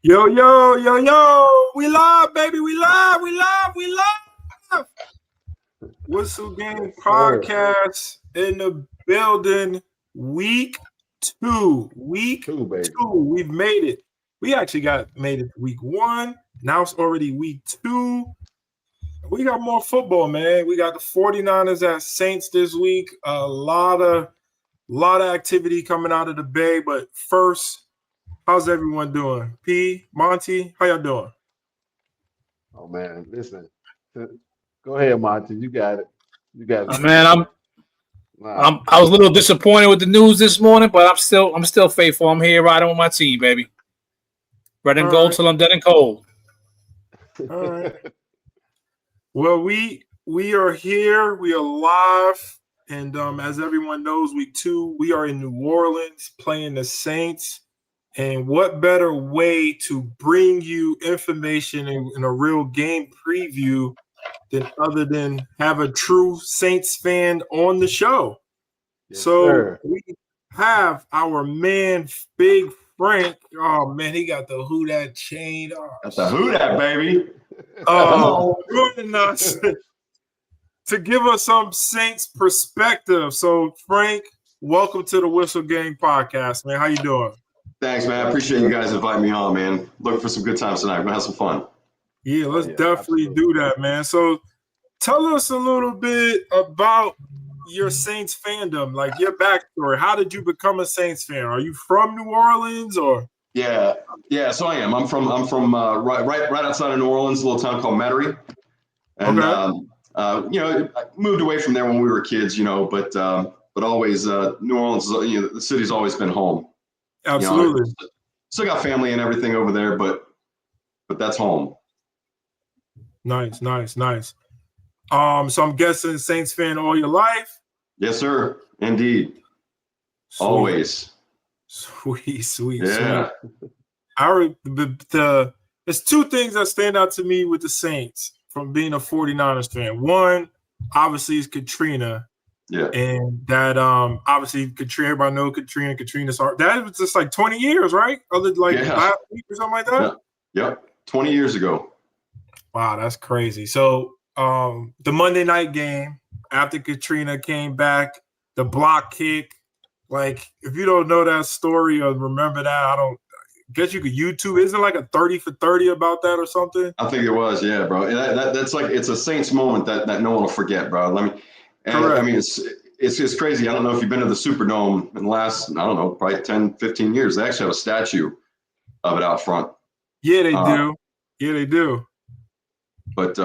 Yo, yo, yo, yo. We live, baby. We live. Whistle Game Podcast in the building. Week two. Week two, baby. We've made it. We actually made it week one. Now it's already week two. We got more football, man. We got the 49ers at Saints this week. A lot of activity coming out of the Bay. But first, how's everyone doing? P, Monty, how y'all doing? Oh man, listen. Go ahead, Monty. You got it. Man, I was a little disappointed with the news this morning, but I'm still faithful. I'm here riding with my team, baby. Red and gold till I'm dead and cold. All right. Well, we are here. We are live, and as everyone knows, week two we are in New Orleans playing the Saints. And what better way to bring you information in a real game preview other than have a true Saints fan on the show? Yes, so sir. We have our man, Big Frank. Oh, man, he got the Who Dat chain. Got the Who Dat, baby. Joining us to give us some Saints perspective. So, Frank, welcome to the Whistle Gang Podcast, man. How you doing? Thanks, man. I appreciate you guys inviting me on, man. Looking for some good times tonight. We're going to have some fun. Yeah, let's definitely do that, man. So tell us a little bit about your Saints fandom, like your backstory. How did you become a Saints fan? Are you from New Orleans or? Yeah. So I am. I'm from right outside of New Orleans, a little town called Metairie. And, I moved away from there when we were kids, but always New Orleans, the city's always been home. Absolutely. Still got family and everything over there, but that's home. Nice. So I'm guessing Saints fan all your life? Yes, sir. Indeed. Sweet. Always. Sweet. Yeah. There's two things that stand out to me with the Saints from being a 49ers fan. One, obviously, is Katrina. Yeah. And that obviously Katrina, everybody knows Katrina's heart. That was just like 20 years, right? Last week or something like that? Yep. 20 years ago. Wow, that's crazy. So the Monday night game after Katrina came back, the block kick, like if you don't know that story or remember that, I guess you could YouTube. Isn't it like a 30 for 30 about that or something? I think it was, yeah, bro. That's like it's a Saints moment that no one will forget, bro. It's crazy. I don't know if you've been to the Superdome in the last, I don't know, probably 10, 15 years. They actually have a statue of it out front. Yeah, they do. Yeah, they do. But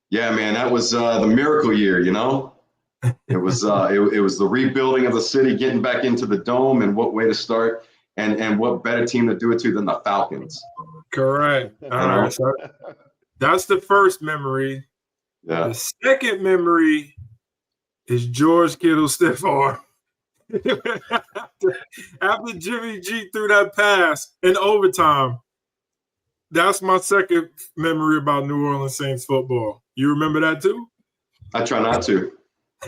yeah, man, that was the miracle year, It was it was the rebuilding of the city, getting back into the dome, and what way to start, and what better team to do it to than the Falcons. Correct. All right. So that's the first memory. Yeah. The second memory is George Kittle's stiff arm. After Jimmy G threw that pass in overtime. That's my second memory about New Orleans Saints football. You remember that too? I try not to.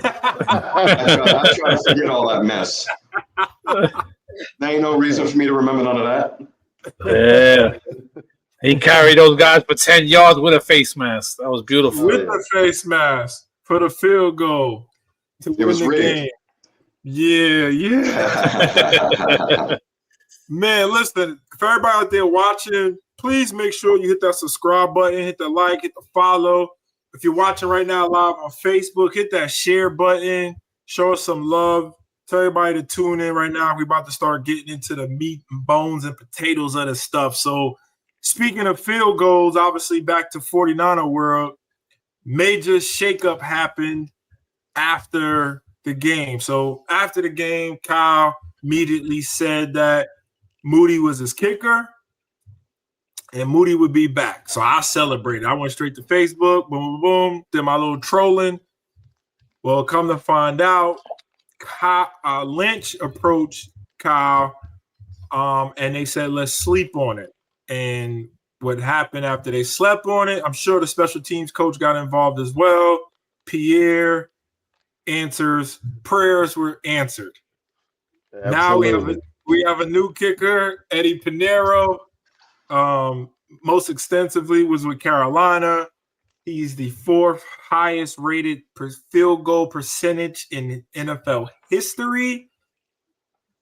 I try to forget all that mess. There ain't no reason for me to remember none of that. Yeah. He carried those guys for 10 yards with a face mask. That was beautiful. With a face mask for the field goal to win the game. Yeah. Man, listen, for everybody out there watching, please make sure you hit that subscribe button, hit the like, hit the follow. If you're watching right now live on Facebook, hit that share button. Show us some love. Tell everybody to tune in right now. We're about to start getting into the meat and bones and potatoes of the stuff. So speaking of field goals, obviously back to 49er world, major shakeup happened after the game. So after the game, Kyle immediately said that Moody was his kicker and Moody would be back. So I celebrated. I went straight to Facebook, boom, boom, boom, did my little trolling. Well, come to find out, Lynch approached Kyle and they said, let's sleep on it. And what happened after they slept on it, I'm sure the special teams coach got involved as well. Pierre answers, prayers were answered. Absolutely. Now we have a new kicker, Eddie Pinheiro. most extensively was with Carolina. He's the 4th highest rated field goal percentage in NFL history.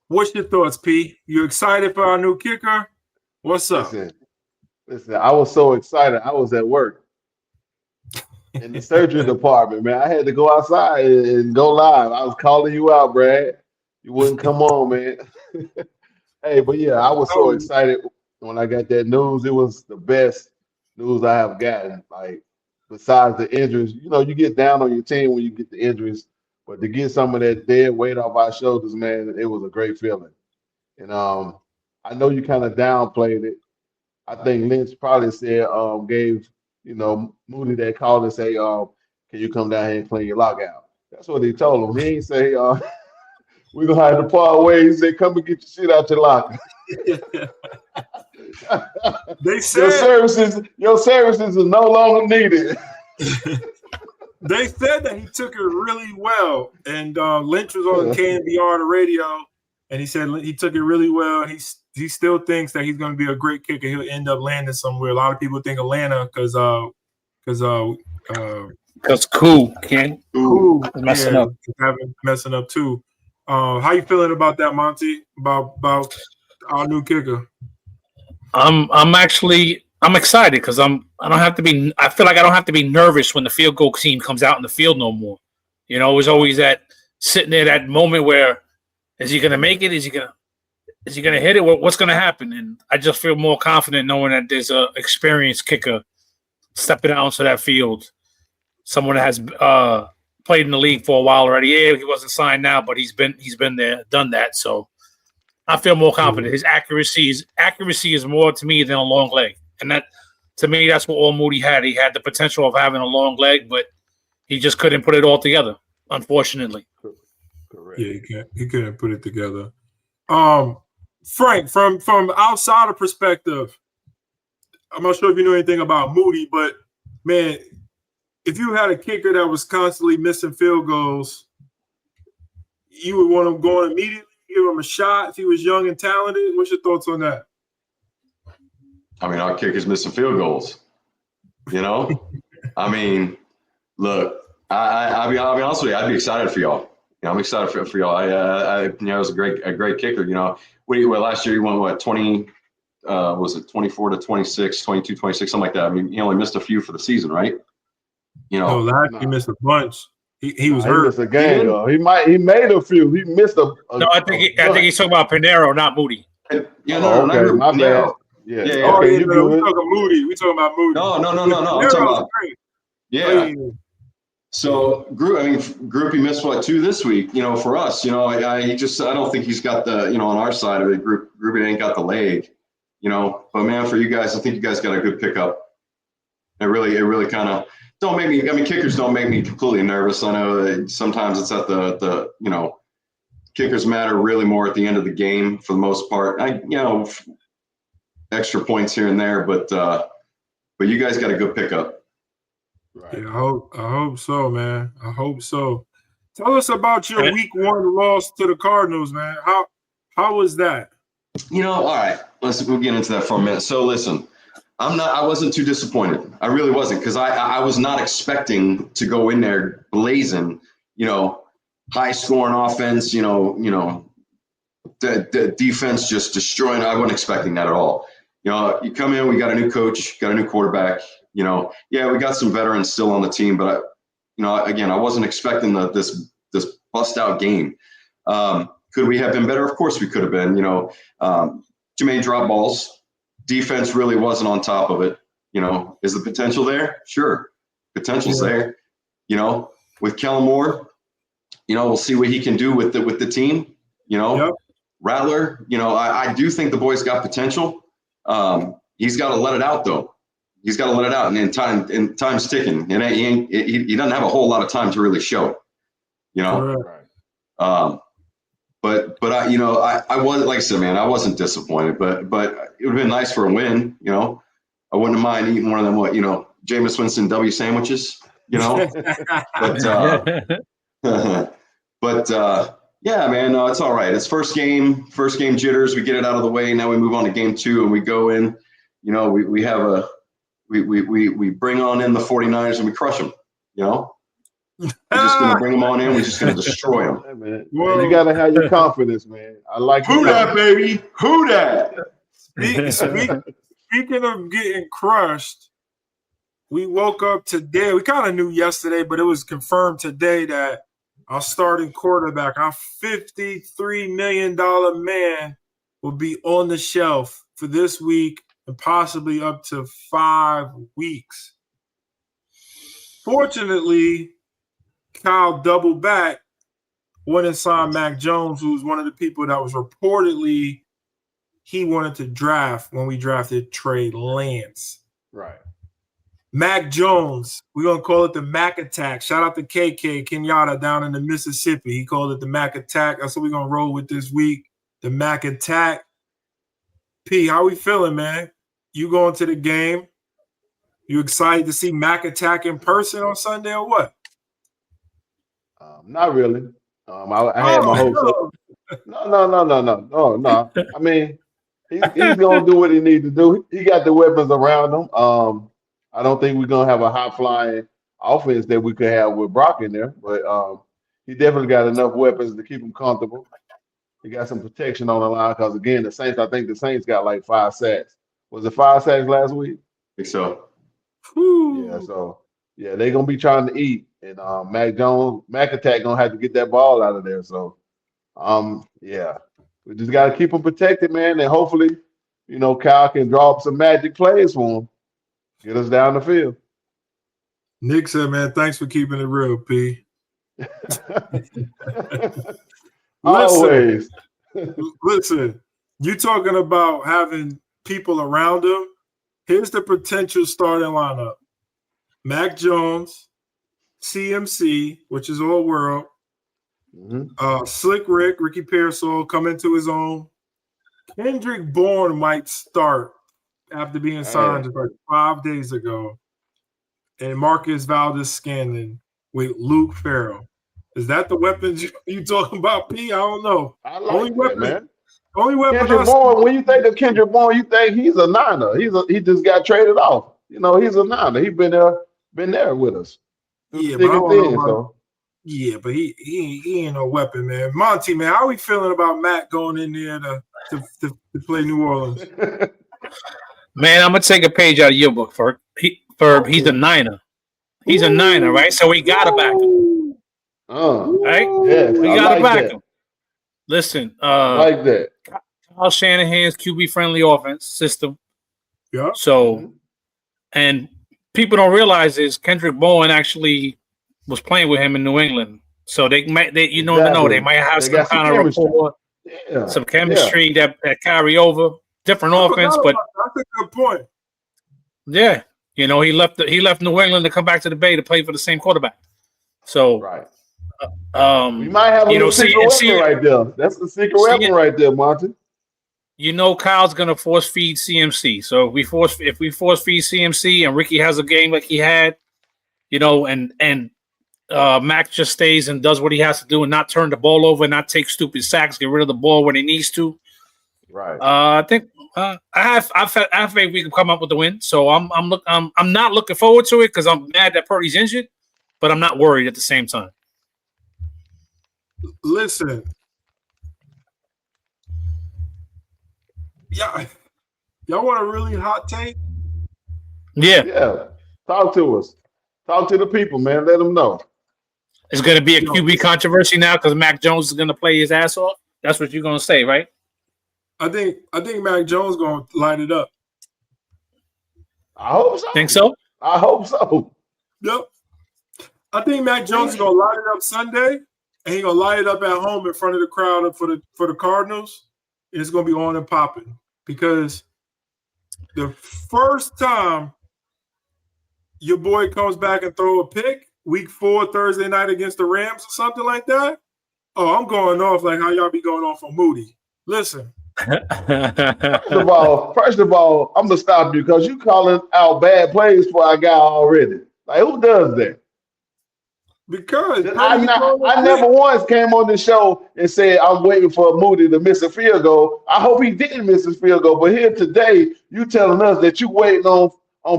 What's your thoughts, P? You excited for our new kicker? What's up? Listen, I was so excited. I was at work in the surgery department, man. I had to go outside and go live. I was calling you out, Brad. You wouldn't come on, man. Hey, but yeah, I was so excited when I got that news. It was the best news I have gotten. Like, besides the injuries, you get down on your team when you get the injuries, but to get some of that dead weight off our shoulders, man, it was a great feeling. And I know you kind of downplayed it. I think Lynch probably said, gave Moody that call and say, can you come down here and clean your lockout? That's what he told him. He ain't say, we're gonna have to part ways. He said, come and get your shit out your locker. They said your services are no longer needed. They said that he took it really well, and Lynch was on KNBR the radio, and he said he took it really well. He still thinks that he's going to be a great kicker. He'll end up landing somewhere. A lot of people think Atlanta because Cool messing up. Messing up too. How you feeling about that, Monty? About our new kicker? I'm excited because I feel like I don't have to be nervous when the field goal team comes out in the field no more. It was always that sitting there, that moment where is he gonna make it? Is he gonna hit it? What's gonna happen? And I just feel more confident knowing that there's a experienced kicker stepping out onto that field. Someone that has played in the league for a while already. Yeah, he wasn't signed now, but he's been there, done that. So I feel more confident. His accuracy is more to me than a long leg. And that, to me, that's what all Moody had. He had the potential of having a long leg, but he just couldn't put it all together, unfortunately. Correct. Yeah, he couldn't put it together. Frank, from outsider perspective, I'm not sure if you know anything about Moody, but man, if you had a kicker that was constantly missing field goals, you would want him going immediately, give him a shot if he was young and talented. What's your thoughts on that? I mean, our kicker's missing field goals. I mean, look, I'll be honest with you. I'd be excited for y'all. I'm excited for y'all. It was a great kicker. Last year he won what 20? Was it 24 to 26, 22, 26, something like that? I mean, he only missed a few for the season, right? He missed a bunch. He was hurt. He missed a game, though. He made a few. He missed a no, I think he's talking about Pinero, not Moody. No, my bad. Yeah. Okay, we talking Moody. We talking about Moody. No. I'm talking about So Group he missed 2 this week. For us, I don't think he's got the on our side of it. Group ain't got the leg. But man, for you guys, I think you guys got a good pickup. It really kind of don't make me. I mean, kickers don't make me completely nervous. I know that sometimes it's at the kickers matter really more at the end of the game for the most part. Extra points here and there, but you guys got a good pickup. Right. Yeah, I hope so, man. I hope so. Tell us about your week 1 loss to the Cardinals, man. How was that? All right. We'll get into that for a minute. So listen, I wasn't too disappointed. I really wasn't, because I was not expecting to go in there blazing, high scoring offense, the defense just destroying. I wasn't expecting that at all. You come in, we got a new coach, got a new quarterback, we got some veterans still on the team, but I wasn't expecting this bust out game. Could we have been better? Of course we could have been. Too many drop balls. Defense really wasn't on top of it. Is the potential there? Sure, potential's there. With Kellen Moore, we'll see what he can do with the team. Yep. Rattler, I do think the boy's got potential. He's got to let it out though. He's got to let it out, and time's ticking. And he doesn't have a whole lot of time to really show it. Right. But I wasn't, like I said, man, I wasn't disappointed, but it would have been nice for a win. I wouldn't mind eating one of them, Jameis Winston W sandwiches, but yeah, man, it's all right. It's first game jitters. We get it out of the way. Now we move on to game 2 and we go in, you know, we have a we bring on in the 49ers and we crush them. You know, we're just going to bring them on in. We're just going to destroy them. Hey, man. You got to have your confidence, man. I like Who that, baby? Who that? Speaking of getting crushed, we woke up today. We kind of knew yesterday, but it was confirmed today that our starting quarterback, our $53 million man, will be on the shelf for this week and possibly up to 5 weeks. Fortunately, Kyle doubled back, went and signed Mac Jones, who's one of the people that was reportedly he wanted to draft when we drafted Trey Lance. Right. Mac Jones, we're going to call it the Mac Attack. Shout out to KK Kenyatta down in the Mississippi. He called it the Mac Attack. That's what we're going to roll with this week, the Mac Attack. P, how we feeling, man? You going to the game? You excited to see Mac Attack in person on Sunday or what? Not really. I had my hopes up. No. I mean, he's going to do what he needs to do. He got the weapons around him. I don't think we're going to have a high-flying offense that we could have with Brock in there, but he definitely got enough weapons to keep him comfortable. He got some protection on the line because, again, I think the Saints got like 5 sacks. Was it 5 sacks last week? I think so. Yeah, they're going to be trying to eat. And Mac Attack going to have to get that ball out of there. So, yeah, we just got to keep him protected, man. And hopefully, you know, Kyle can draw up some magic plays for him. Get us down the field. Nick said, man, thanks for keeping it real, P. Always. Listen, you talking about having people around him. Here's the potential starting lineup. Mac Jones, CMC, which is all world. Slick Ricky Pearsall come into his own. Kendrick Bourne might start after being signed just like 5 days ago. And Marcus Valdez-Scantling with Luke Farrell. Is that the weapons you talking about, P? I don't know. I like that, man. Only weapon. Kendrick Bourne, when you think of Kendrick Bourne, you think he's a Niner. He just got traded off. You know, he's a Niner. He's been there with us. Yeah, but he ain't no weapon, man. Monty, man, how we feeling about Matt going in there to play New Orleans? Man, I'm gonna take a page out of your book, Ferb. He's a Niner. He's a Niner, right? So we gotta back him. Right? Yes, we gotta back him. Listen, like that. Kyle Shanahan's QB-friendly offense system. Yeah. So, and people don't realize is Kendrick Bourne actually was playing with him in New England. So you never know. They might have some kind of rapport, some chemistry that carry over. Different offense, but that's a good point. Yeah, you know, he left New England to come back to the Bay to play for the same quarterback. So, right. We might have a secret weapon right there. That's the secret weapon right there, Martin. You know, Kyle's gonna force feed CMC. So if we force feed CMC and Ricky has a game like he had, you know, and Mac just stays and does what he has to do and not turn the ball over and not take stupid sacks, get rid of the ball when he needs to. Right. I think I have faith we can come up with the win. So I'm not looking forward to it because I'm mad that Purdy's injured, but I'm not worried at the same time. Listen, y'all want a really hot take? Yeah. Talk to us. Talk to the people, man. Let them know. It's going to be a QB controversy now because Mac Jones is going to play his ass off. That's what you're going to say, right? I think Mac Jones going to light it up. I hope so. Think so? I hope so. Yep. I think Mac Jones is going to light it up Sunday, and he's going to light it up at home in front of the crowd for the Cardinals. And it's going to be on and popping because the first time your boy comes back and throw a pick, week 4, Thursday night against the Rams or something like that, oh, I'm going off like how y'all be going off on Moody. Listen. First of all, I'm gonna stop you because you calling out bad plays for our guy already. Like, who does that? Because I never once came on the show and said I'm waiting for Moody to miss a field goal. I hope he didn't miss his field goal. But here today, you telling us that you waiting on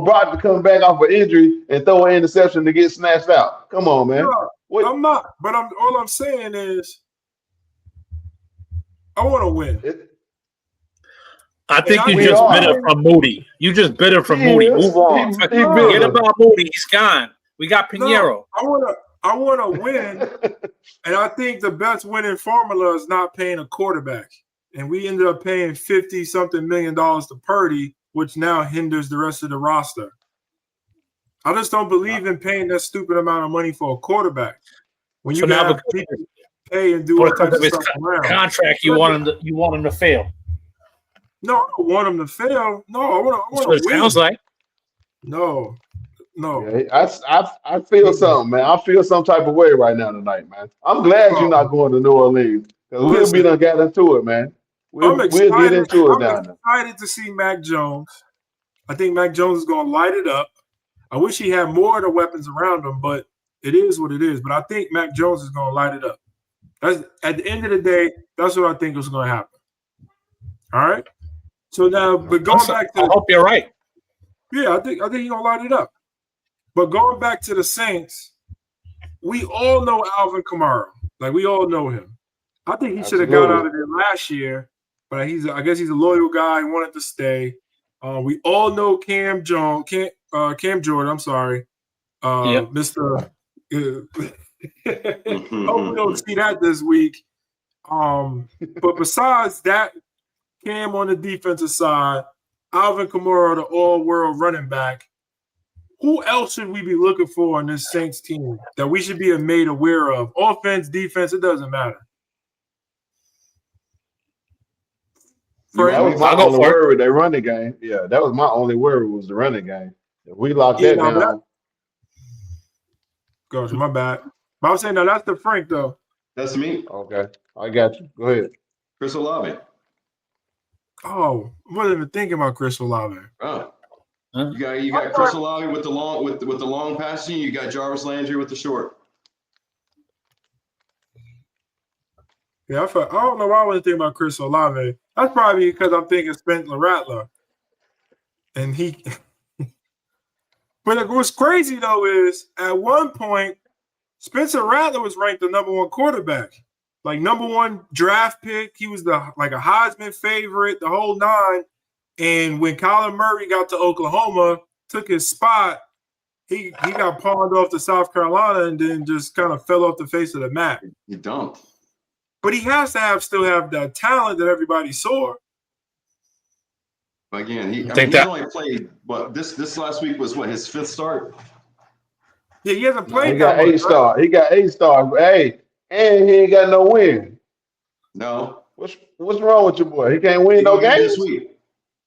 Brock to come back off an injury and throw an interception to get snatched out. Come on, man. No, I'm not. But all I'm saying is I want to win. I think you just bitter from Moody. You just bitter from Moody. Move on. Forget about Moody. He's gone. We got Pinheiro. No, I want to win, and I think the best winning formula is not paying a quarterback. And we ended up paying $50-something million to Purdy, which now hinders the rest of the roster. I just don't believe in paying that stupid amount of money for a quarterback. When you have people pay and do all types of stuff around. Contract, you want him to fail. No, I don't want him to fail. No, I want to win. Sounds like. No. Yeah, I feel something, man. I feel some type of way right now tonight, man. I'm glad you're not going to New Orleans because we'll be done get into it, man. We'll get into it down there. I'm excited to see Mac Jones. I think Mac Jones is going to light it up. I wish he had more of the weapons around him, but it is what it is. But I think Mac Jones is going to light it up. At the end of the day, that's what I think is going to happen. All right. So now, but going back to, I hope you're right. Yeah, I think he's going to light it up. But going back to the Saints, we all know Alvin Kamara. Like, we all know him. I think he should have got out of there last year, but I guess he's a loyal guy. He wanted to stay. We all know Cam Jordan. I'm sorry, Mr. Hope we don't see that this week. But besides that, Cam on the defensive side, Alvin Kamara, the all-world running back. Who else should we be looking for in this Saints team that we should be made aware of? Offense, defense, it doesn't matter. That was my only worry with their running game. Yeah, that was my only worry was the running game. If we lock that down. Gosh, my bad. But I'm saying, no, that's the Frank, though. That's me. Okay, I got you. Go ahead. Chris Olave. Oh, I wasn't even thinking about Chris Olave. Oh. You got Chris Olave with the long passing. You got Jarvis Landry with the short. Yeah, I don't know why I wasn't thinking about Chris Olave. That's probably because I'm thinking Spencer Rattler, and he. But what's crazy though is at one point Spencer Rattler was ranked the number one quarterback, like number one draft pick. He was like a Heisman favorite, the whole nine. And when Kyler Murray got to Oklahoma, took his spot, he got pawned off to South Carolina and then just kind of fell off the face of the map. He dumped. But he has to still have the talent that everybody saw. Again, he only played this last week was his fifth start. Yeah, he hasn't played. He got 8 stars. He got 8 stars. Hey, and he ain't got no win. No. What's wrong with your boy? He can't win no games this week.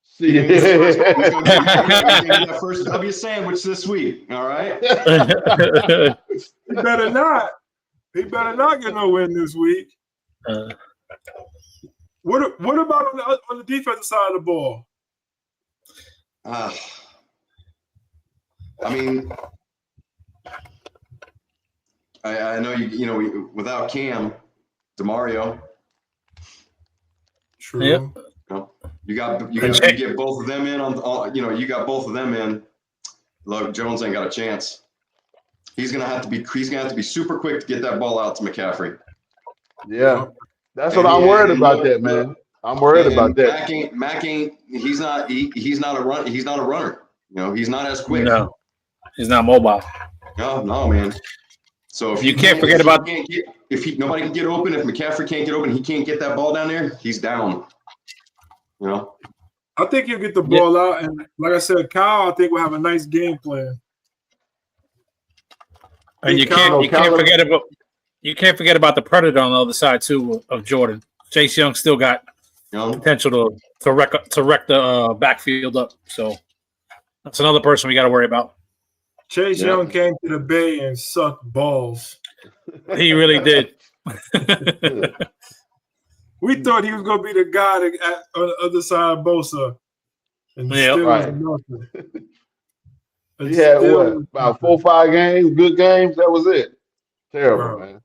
See, he's gonna get that first W sandwich this week. All right. He better not. He better not get no win this week. What about on the defensive side of the ball? I mean, I know you without Cam, DeMario. True. Yep. You get both of them in you got both of them in. Look, Jones ain't got a chance. He's gonna have to be super quick to get that ball out to McCaffrey. Yeah, that's what I'm worried about. That man, I'm worried about that. Mac ain't. He's not a runner. He's not as quick. No, he's not mobile. No, man. So if you can't forget about nobody can get open, if McCaffrey can't get open, he can't get that ball down there. He's down. I think he'll get the ball out, and like I said, Kyle, I think will have a nice game plan. And you can't forget about the predator on the other side too of Jordan. Chase Young still got potential to wreck the backfield up. So that's another person we got to worry about. Chase Young came to the Bay and sucked balls. He really did. We thought he was going to be the guy on the other side of Bosa. And He had about 4 or 5 games, good games. That was it. Terrible, Bro. man.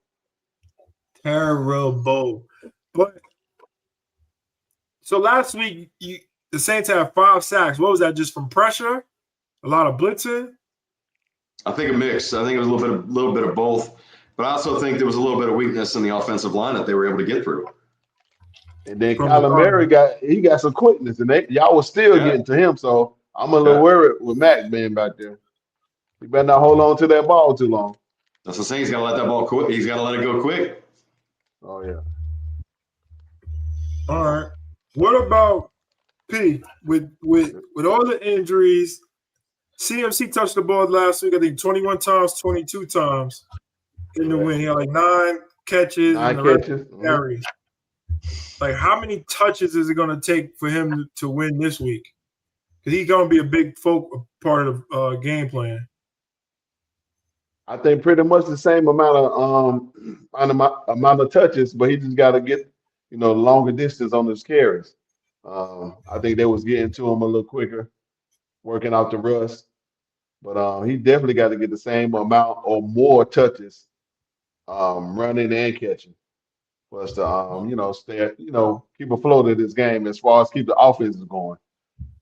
Terrible. But so last week, the Saints had 5 sacks. What was that? Just from pressure? A lot of blitzing? I think a mix. I think it was a little bit of both. But I also think there was a little bit of weakness in the offensive line that they were able to get through. And then Kyler Murray got some quickness, and y'all was still getting to him. So I'm a little worried with Mac being back there. He better not hold on to that ball too long. That's the thing. He's got to let that ball quick. He's got to let it go quick. Oh yeah. All right. What about P? With all the injuries, CMC touched the ball last week, I think 21 times, 22 times in the win. He had like 9 catches and the rest carries. Like, how many touches is it going to take for him to win this week? Because he's going to be a big part of the game plan. I think pretty much the same amount of touches, but he just got to get longer distance on his carries. I think they was getting to him a little quicker, working out the rust. But he definitely got to get the same amount or more touches, running and catching, for us to stay, keep afloat of this game as far as keep the offenses going.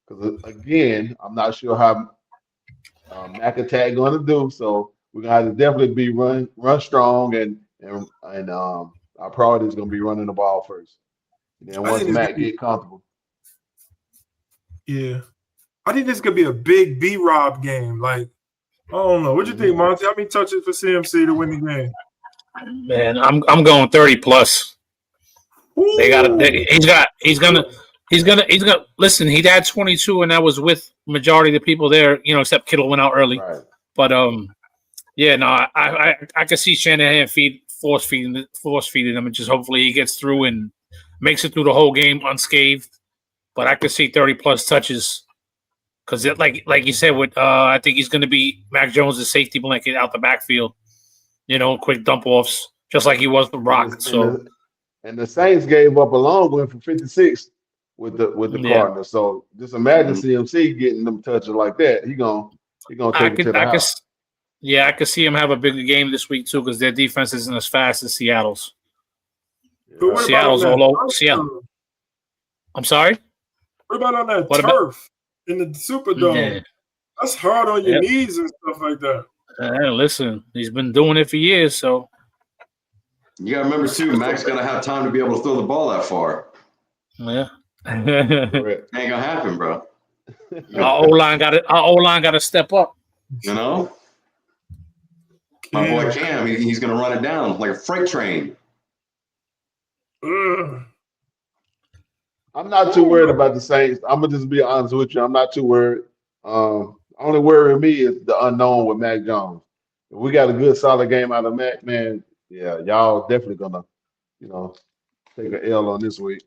Because again, I'm not sure how Mac Attack going to do. So we're gonna have to definitely be run strong, and our priority is gonna be running the ball first. And then once Mac get comfortable. Yeah. I think this could be a big B-Rob game. Like, I don't know. What do you think, Monty? How many touches for CMC to win the game? Man, I'm going 30 plus. Ooh. He's gonna listen. He had 22, and that was with majority of the people there, except Kittle went out early. Right. But I can see Shanahan force feeding him, and just hopefully he gets through and makes it through the whole game unscathed. But I could see 30 plus touches. Because, like you said, I think he's going to be Mac Jones' safety blanket out the backfield. Quick dump offs, just like he was with Rock. And the Saints gave up a long one for 56 with the Cardinals. So just imagine CMC getting them touches like that. He gonna take it to the house. I could see him have a bigger game this week too, because their defense isn't as fast as Seattle's. Yeah. Seattle's all over. Seattle. I'm sorry. What about on that turf in the Superdome? Yeah. That's hard on your knees and stuff like that. Listen, he's been doing it for years, so. You got to remember, too, Mac's got to have time to be able to throw the ball that far. Yeah. Ain't going to happen, bro. Our O-line got to step up. My boy Cam, he's going to run it down like a freight train. I'm not too worried about the Saints. I'm going to just be honest with you. I'm not too worried. Only worry with me is the unknown with Mac Jones. If we got a good, solid game out of Mac, man, yeah, y'all definitely gonna, take an L on this week.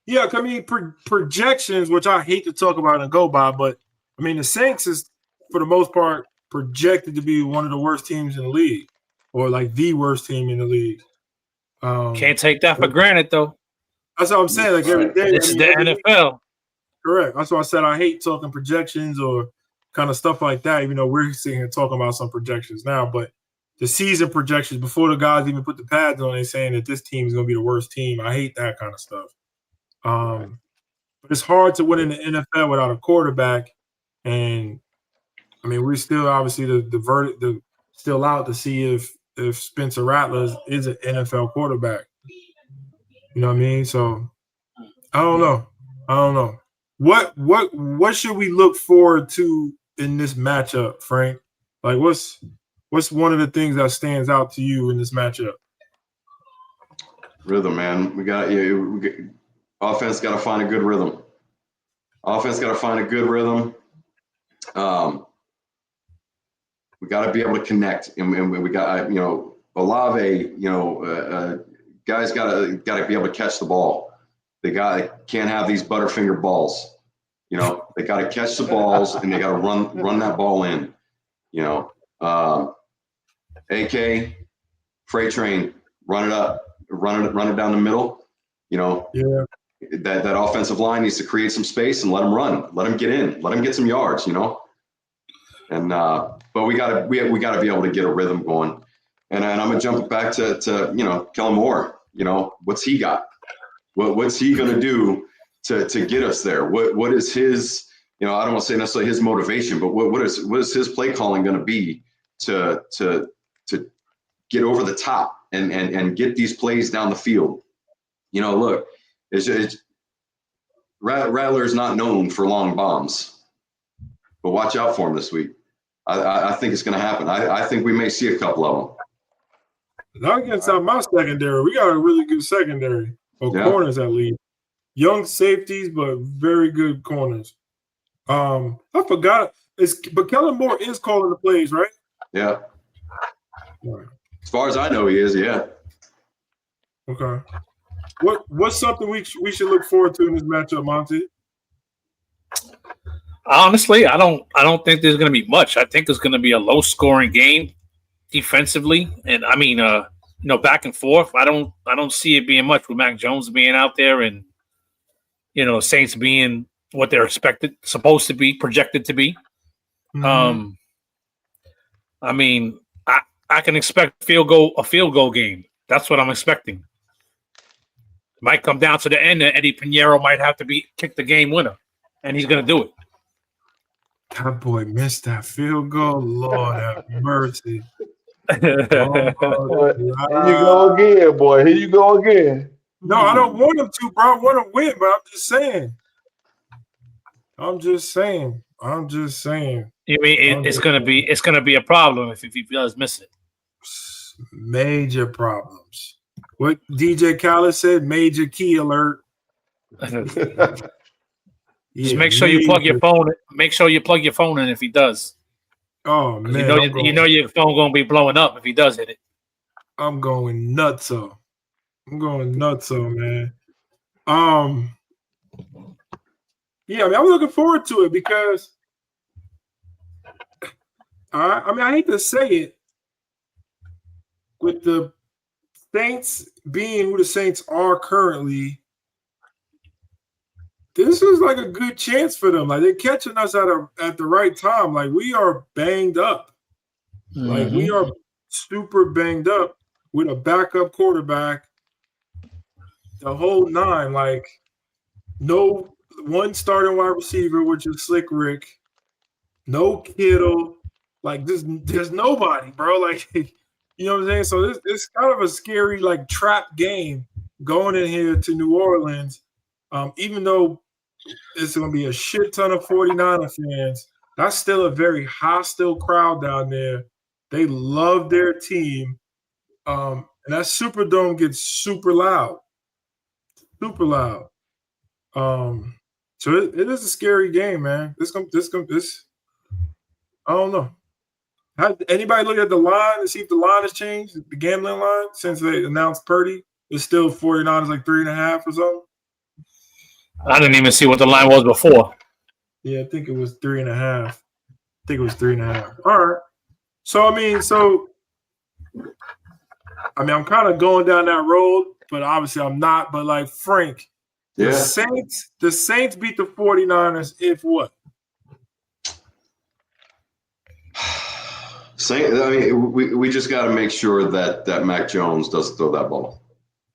Yeah, I mean, projections, which I hate to talk about and go by, but I mean, the Saints is, for the most part, projected to be one of the worst teams in the league, or like the worst team in the league. Can't take that for granted, though. That's what I'm saying. Like every day, it's the NFL. Correct. That's why I said I hate talking projections or kind of stuff like that, even though we're sitting here talking about some projections now. But the season projections, before the guys even put the pads on, they're saying that this team is going to be the worst team. I hate that kind of stuff. But it's hard to win in the NFL without a quarterback. And, I mean, we're still obviously the verdict still out to see if Spencer Rattler is an NFL quarterback. You know what I mean? So, I don't know. What should we look forward to in this matchup, Frank? Like, what's one of the things that stands out to you in this matchup? Rhythm, man. Offense got to find a good rhythm. We got to be able to connect, and we got Olave. Guys got to be able to catch the ball. They can't have these butterfinger balls. They got to catch the balls and they got to run that ball in. AK, freight train, run it up, run it down the middle. That offensive line needs to create some space and let them run, let them get in, let them get some yards. And but we got to be able to get a rhythm going. And I'm gonna jump back to Kellen Moore. What's he got? What's he gonna do to get us there? What is his? I don't want to say necessarily his motivation, but what is his play calling going to be to get over the top and get these plays down the field? Look, Rattler is not known for long bombs, but watch out for him this week. I think it's going to happen. I think we may see a couple of them. Not against my secondary. We got a really good secondary, or corners at least. Young safeties, but very good corners. I forgot. But Kellen Moore is calling the plays, right? Yeah. Right. As far as I know, he is. Yeah. Okay. What's something we should look forward to in this matchup, Monty? Honestly, I don't think there's going to be much. I think it's going to be a low-scoring game defensively, and I mean, back and forth. I don't see it being much with Mac Jones being out there, and Saints being what they're supposed to be, projected to be. Mm-hmm. I mean, I can expect a field goal game. That's what I'm expecting. Might come down to the end, and Eddie Pinheiro might have to kick the game winner, and he's going to do it. That boy missed that field goal. Lord have mercy. Here you go again, boy. Here you go again. No, I don't want him to, bro. I want him to win, but I'm just saying. You mean it's gonna be a problem if he does miss it? Major problems. What DJ Khaled said, major key alert. Just make sure you plug your phone. Make sure you plug your phone in if he does. Oh man, you know your phone gonna be blowing up if he does hit it. I'm going nutso, man. Yeah, I mean, I'm looking forward to it because I hate to say it, with the Saints being who the Saints are currently, this is like a good chance for them. Like, they're catching us at the right time. Like, we are banged up. Mm-hmm. Like, we are super banged up with a backup quarterback, the whole nine. Like, no one starting wide receiver, which is Slick Rick. No Kittle. Like, there's nobody, bro. Like, you know what I'm saying? So it's kind of a scary, like, trap game going in here to New Orleans. Even though it's going to be a shit ton of 49er fans, that's still a very hostile crowd down there. They love their team. And that Superdome gets super loud. Super loud. So it is a scary game, man. This I don't know. Anybody look at the line and see if the line has changed, the gambling line, since they announced Purdy? It's still 49ers like 3.5 or something. I didn't even see what the line was before. Yeah, I think it was 3.5. All right. So I'm kind of going down that road, but obviously I'm not. But like Frank, the Saints beat the 49ers if what? We just got to make sure that Mac Jones doesn't throw that ball.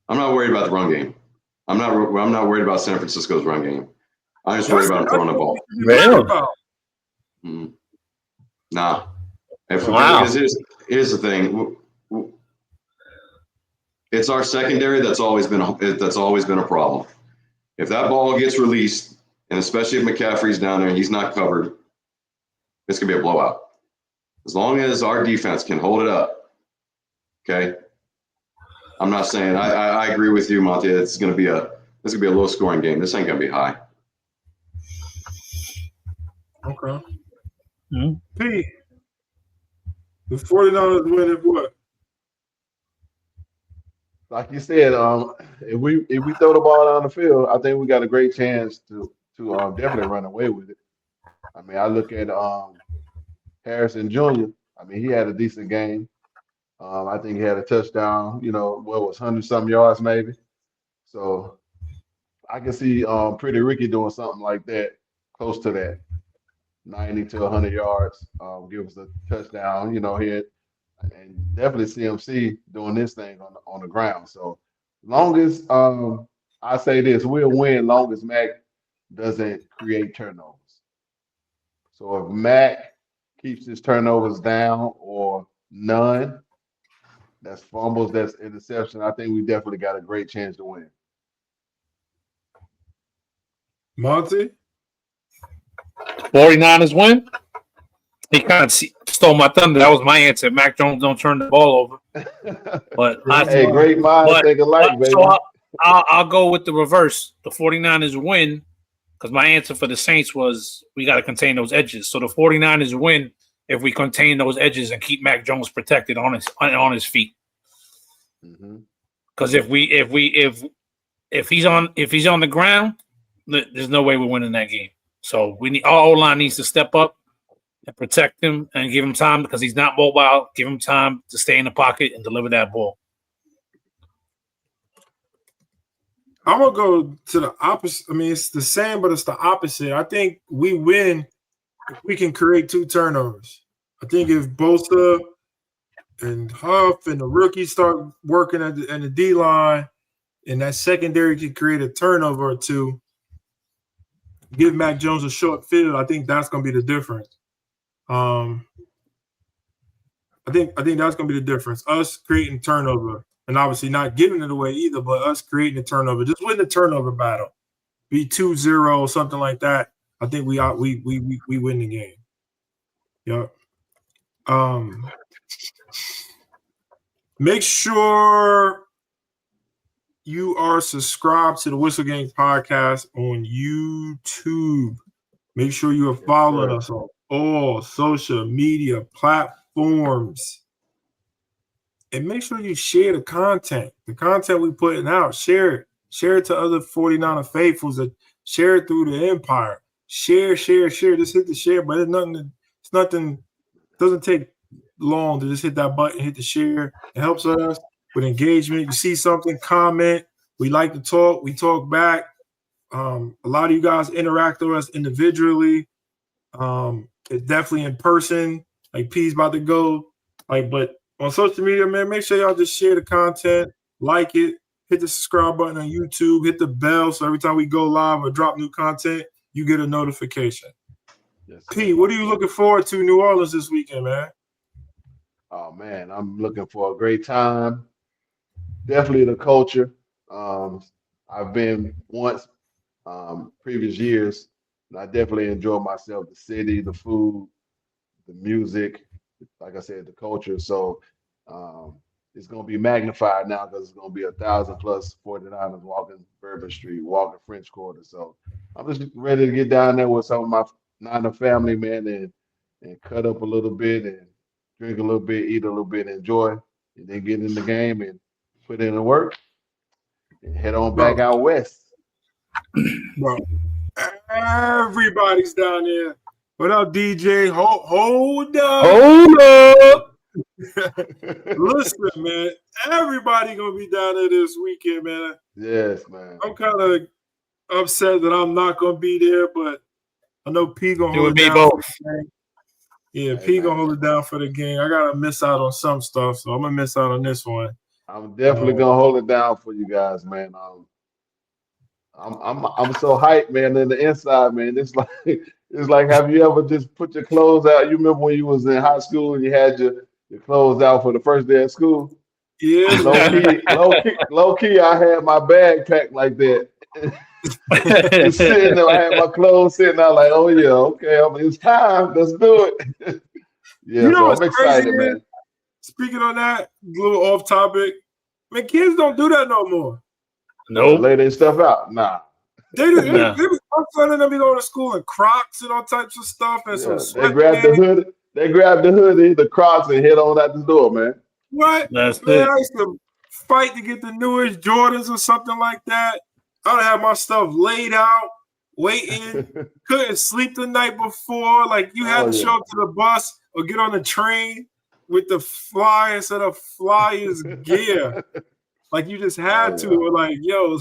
I'm not worried about the run game. I'm not worried about San Francisco's run game. I'm just worried about him throwing the ball. Really? Nah. Because here's the thing. It's our secondary that's always been a problem. If that ball gets released, and especially if McCaffrey's down there and he's not covered, it's gonna be a blowout. As long as our defense can hold it up, okay. I'm not saying I agree with you, Monty. It's gonna be a low scoring game. This ain't gonna be high. Okay. Mm-hmm. Pete, the 49ers win if what? Like you said, if we throw the ball down the field, I think we got a great chance to definitely run away with it. I mean, I look at Harrison Jr. I mean, he had a decent game. I think he had a touchdown. What was 100-some yards maybe. So I can see Pretty Ricky doing something like that, close to that, 90 to 100 yards. Give us a touchdown. Here and definitely CMC doing this thing on the ground. So long as I say this, we'll win long as Mac doesn't create turnovers. So if Mac keeps his turnovers down or none, that's fumbles, that's interception, I think we definitely got a great chance to win. Monty? 49ers win. He kind of stole my thunder. That was my answer. Mac Jones don't turn the ball over. But hey, great minds think alike, baby. So I'll go with the reverse. The 49ers win because my answer for the Saints was we got to contain those edges. So the 49ers win if we contain those edges and keep Mac Jones protected on his feet. Because if he's on the ground, there's no way we're winning that game. So our O-line needs to step up and protect him and give him time because he's not mobile. Give him time to stay in the pocket and deliver that ball. I'm going to go to the opposite. I mean, it's the same, but it's the opposite. I think we win if we can create 2 turnovers. I think if Bosa and Huff and the rookies start working at the D-line and that secondary can create a turnover or 2, give Mac Jones a short field, I think that's going to be the difference. I think that's going to be the difference. Us creating turnover and obviously not giving it away either, but us creating a turnover. Just win the turnover battle. Be 2-0, something like that. I think we win the game. Yep. Make sure you are subscribed to the Whistle Gang podcast on YouTube. Make sure you are following us on all social media platforms. And make sure you share the content. The content we're putting out, share it. Share it to other 49er faithfuls. Share it through the empire. Share. Just hit the share, but it's nothing. Doesn't take long to just hit that button, hit the share. It helps us with engagement. You see something, comment. We like to talk. We talk back. A lot of you guys interact with us individually. It's definitely in person. Like P's about to go. But on social media, man, make sure y'all just share the content, like it, hit the subscribe button on YouTube, hit the bell so every time we go live or drop new content, you get a notification. Yes, P, what are you looking forward to New Orleans this weekend, man? Oh man, I'm looking for a great time. Definitely the culture. I've been once previous years, and I definitely enjoy myself. The city, the food, the music, like I said, the culture. So it's going to be magnified now because it's going to be 1,000+ 49ers walking Bourbon Street, walking French Quarter. So I'm just ready to get down there with some of my Niner family, man, and cut up a little bit and drink a little bit, eat a little bit, enjoy, and then get in the game and put in the work and head on back out west. Bro, everybody's down there. What up, DJ? Hold up. Listen, man, everybody gonna be down there this weekend, man. Yes, man. I'm kind of upset that I'm not gonna be there, but I know P gonna hold it down. Yeah, P gonna hold it down for the game. I gotta miss out on some stuff, so I'm gonna miss out on this one. I'm definitely gonna hold it down for you guys, man. I'm so hyped, man. In the inside, man, it's like have you ever just put your clothes out? You remember when you was in high school and you had your clothes out for the first day of school? Yeah. Low key, I had my bag packed like that. Just sitting there, I had my clothes sitting out like, oh yeah, okay, it's time. Let's do it. Yeah, you know, so I'm excited, man. Speaking on that, a little off topic, man, kids don't do that no more. No, lay their stuff out. Nah. My son and them be going to school in Crocs and all types of stuff and some They grab the hood. They grab the hoodie, the Crocs, and head on out the door, man. What? That's man, I used to fight to get the newest Jordans or something like that. I would have my stuff laid out, waiting. Couldn't sleep the night before. Like you had to show up to the bus or get on the train with the fly instead of flyers gear. Like you just had to. Or like, yo.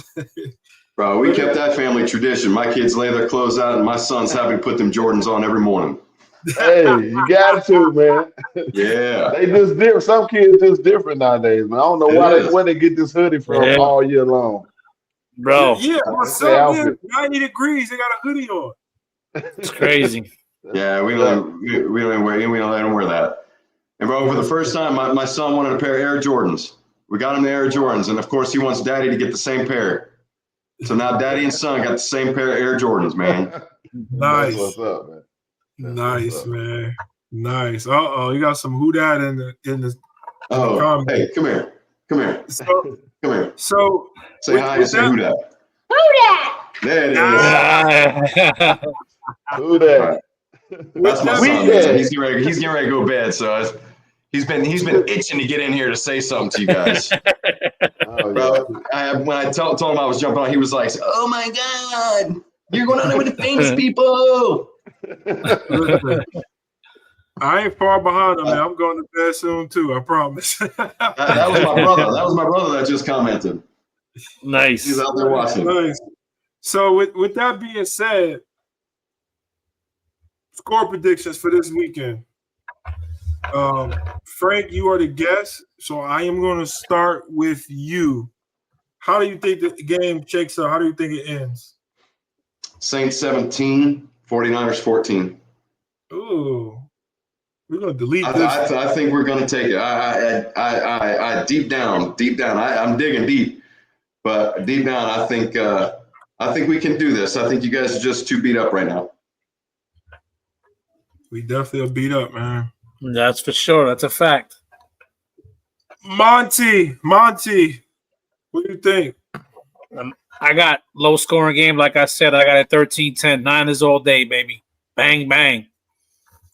Bro, we kept that family tradition. My kids lay their clothes out, and my son's having to put them Jordans on every morning. Hey, you got to, man. Yeah. They just different. Some kids just different nowadays, man. I don't know where they get this hoodie from Yeah. all year long. Bro, Yeah, my That's their son, yeah, outfit. 90 degrees. They got a hoodie on. it's crazy. Yeah, we don't let him wear that. And bro, for the first time, my son wanted a pair of Air Jordans. We got him the Air Jordans, and of course, he wants Daddy to get the same pair. So now Daddy and son got the same pair of Air Jordans, man. Nice. That's what's up, man. That's Nice, what's up. man. Nice. You got some who dat in the Oh, comments. hey, come here. So, Come here. so Say hi and say who dat. There it is. Who that? That's my that son. being- He's getting ready to go to bed, so he's been itching to get in here to say something to you guys. Oh, yeah. Bro, when I told him I was jumping on, he was like, "Oh my God, you're going on there with the famous people." listen, I ain't far behind him, man. I'm going to bed soon too. I promise. That was my brother. That was my brother that just commented. Nice. He's out there watching. Nice. So with that being said, score predictions for this weekend. Frank, you are the guest, so I am going to start with you. How do you think the game shakes out? How do you think it ends? Saints 17, 49ers 14. Ooh, we're going to delete this. I think we're going to take it. I deep down, I'm digging deep, but deep down, I think we can do this. I think you guys are just too beat up right now. We definitely are beat up, man. That's for sure. That's a fact. Monty, what do you think? I got low scoring game. Like I said, I got a 13-10. Niners all day, baby. Bang, bang.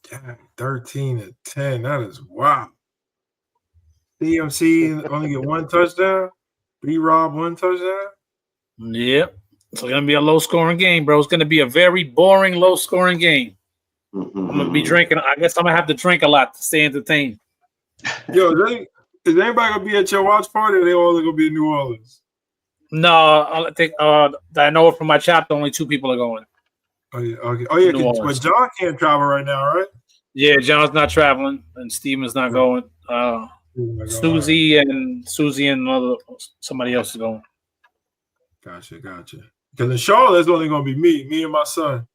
God, 13-10. That is wow. CMC only get one touchdown. B-Rob one touchdown. Yep. It's going to be a low scoring game, bro. It's going to be a very boring, low scoring game. I'm going to be drinking. I guess I'm going to have to drink a lot to stay entertained. Yo, is anybody going to be at your watch party or they all going to be in New Orleans? No, I think I know from my chapter, only 2 people are going. Oh, yeah. Okay. Oh, yeah. But John can't travel right now, right? Yeah, John's not traveling and Steven's not going. Susie and somebody else is going. Gotcha. Because in Charlotte, it's only going to be me and my son.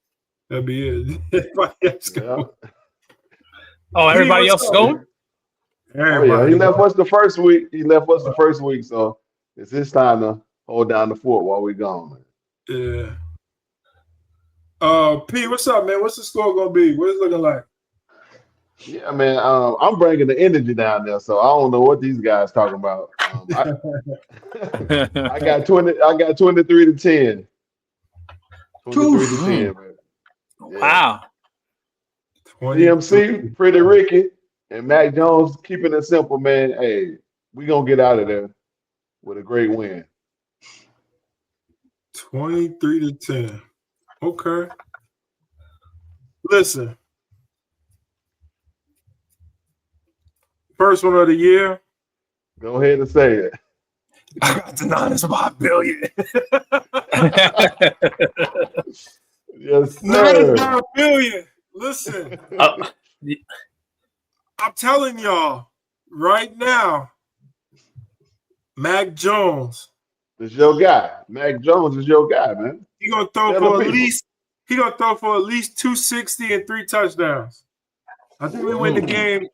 That'll be it. Everybody else going. Oh, everybody else is going? Yeah. He left us the first week. So it's his time to hold down the fort while we're gone, man. Yeah. P, what's up, man? What's the score going to be? What is it looking like? Yeah, man. I'm bringing the energy down there, so I don't know what these guys talking about. I got 20. I got 23-10. 23-10, man. Yeah. Wow. CMC, Pretty Ricky, and Mac Jones keeping it simple, man. Hey, we gonna get out of there with a great win. 23-10. Okay. Listen. First one of the year. Go ahead and say it. I got the Niners by $1 billion. Yes, sir. Niners by $1 billion. Listen. I'm telling y'all right now, Mac Jones. This your guy. Mac Jones is your guy, man. He gonna throw for at least 260 and 3 touchdowns. I think we win the game.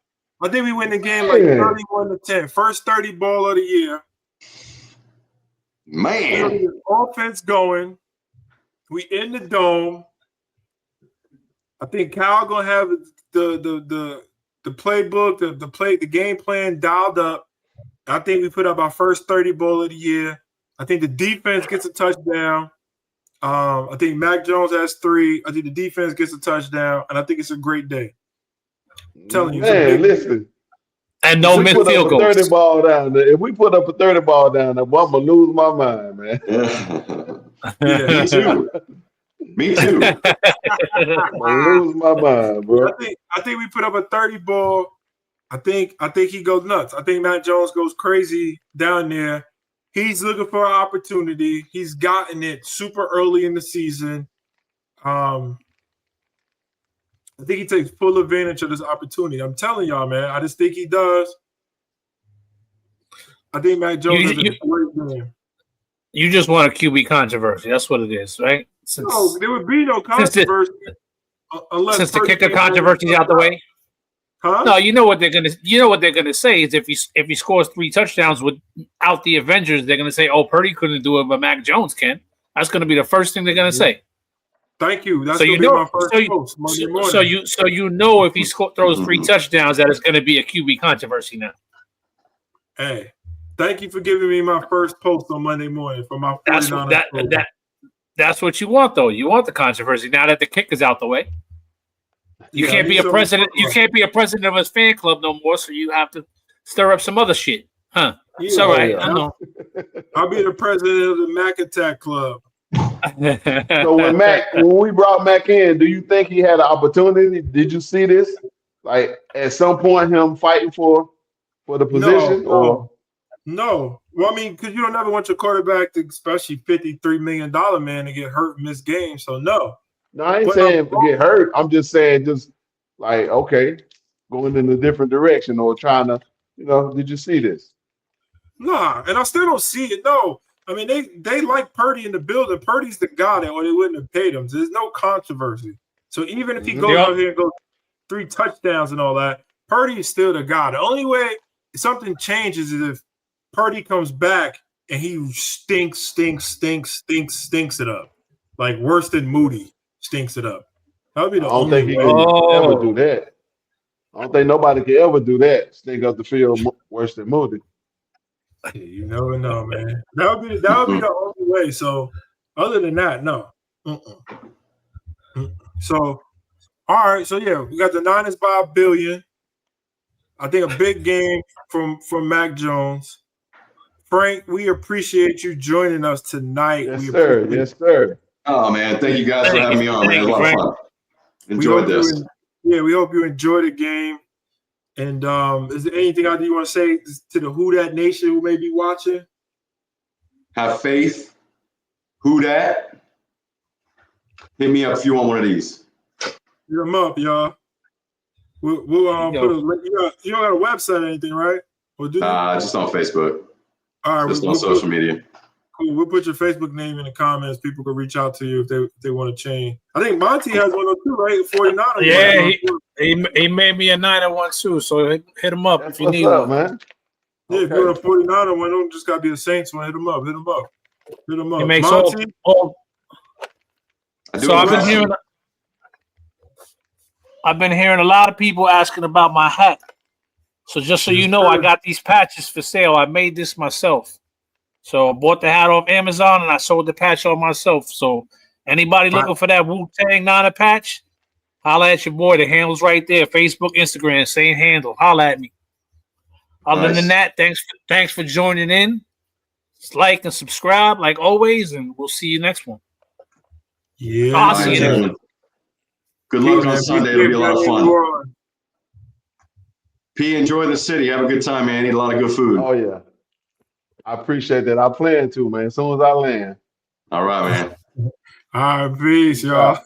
I think we win the game like 31-10. First 30 ball of the year. Man. Offense going. We in the dome. I think Kyle gonna have the playbook, the game plan dialed up. I think we put up our first 30 ball of the year. I think the defense gets a touchdown. I think Mac Jones has 3. I think the defense gets a touchdown, and I think it's a great day. I'm telling you, man, listen. And no missed field goals. 30 ball down there. If we put up a 30 ball down there, well, I'm gonna lose my mind, man. Yeah. Me too. I'm gonna lose my mind, bro. I think we put up a 30 ball. I think he goes nuts. I think Matt Jones goes crazy down there. He's looking for an opportunity. He's gotten it super early in the season. I think he takes full advantage of this opportunity. I'm telling y'all, man. I just think he does. I think Mac Jones has a great game. You just want a QB controversy. That's what it is, right? No, there would be no controversy since the kicker controversy is out the way. Huh? No, you know what they're gonna say is if he scores 3 touchdowns without the Avengers, they're gonna say, "Oh, Purdy couldn't do it, but Mac Jones can." That's gonna be the first thing they're gonna say. Thank you. That's gonna be my first post Monday morning. So you know if he throws 3 touchdowns, that it's gonna be a QB controversy now. Hey, thank you for giving me my first post on Monday morning for my 49ers. That's what you want, though. You want the controversy now that the kick is out the way. You can't be a president. You can't be a president of his fan club no more. So you have to stir up some other shit, huh? Yeah, it's all right. I know. I'll be the president of the Mac Attack Club. So when we brought Mac in, do you think he had an opportunity? Did you see this? Like at some point, him fighting for the position, No. Well, I mean, because you don't ever want your quarterback, especially $53 million man, to get hurt and miss games. So no. No, I ain't saying get hurt. I'm just saying, just like, okay, going in a different direction or trying to, did you see this? Nah, and I still don't see it. No. I mean, they like Purdy in the building. Purdy's the guy that, or they wouldn't have paid him. So there's no controversy. So even if he goes out here and goes 3 touchdowns and all that, Purdy is still the guy. The only way something changes is if Purdy comes back and he stinks it up. Like worse than Moody stinks it up. That would be the only way. I don't think he can ever do that. I don't think nobody can ever do that. Stink up the field worse than Moody. You never know, man. That would be the only way. So other than that, no. So all right. So yeah, we got the Niners by $1 billion. I think a big game from Mac Jones. Frank, we appreciate you joining us tonight. Yes, sir. Oh man, thank you guys for having me on, man. It was a lot of fun. Enjoyed this. We hope you enjoyed the game. And is there anything else you want to say to the Who Dat Nation who may be watching? Have faith. Who Dat? Hit me up if you want one of these. Hit them up, y'all. We'll put a link. You don't got a website or anything, right? Or do just on Facebook. All right, just on social media. Cool. We'll put your Facebook name in the comments. People can reach out to you if they want to change. I think Monty has one too, right? 49. Yeah, he made me a 901 too. So hit him up if you need one, man. Yeah, if you're a 49 one, don't just gotta be a Saints one. Hit him up. He makes all. So I've been hearing a lot of people asking about my hat. So just so you know, I got these patches for sale. I made this myself. So I bought the hat off Amazon and I sold the patch on myself. So anybody looking for that Wu-Tang Niner patch, holla at your boy. The handle's right there. Facebook, Instagram, same handle. Holla at me. Other than that, thanks for joining in. Just like and subscribe like always, and we'll see you next one. Yeah. I'll see you next one. Good luck on Sunday. It'll be a lot of fun. P, enjoy the city. Have a good time, man. Eat a lot of good food. Oh, yeah. I appreciate that. I plan to, man, as soon as I land. All right, man. All right, peace, y'all.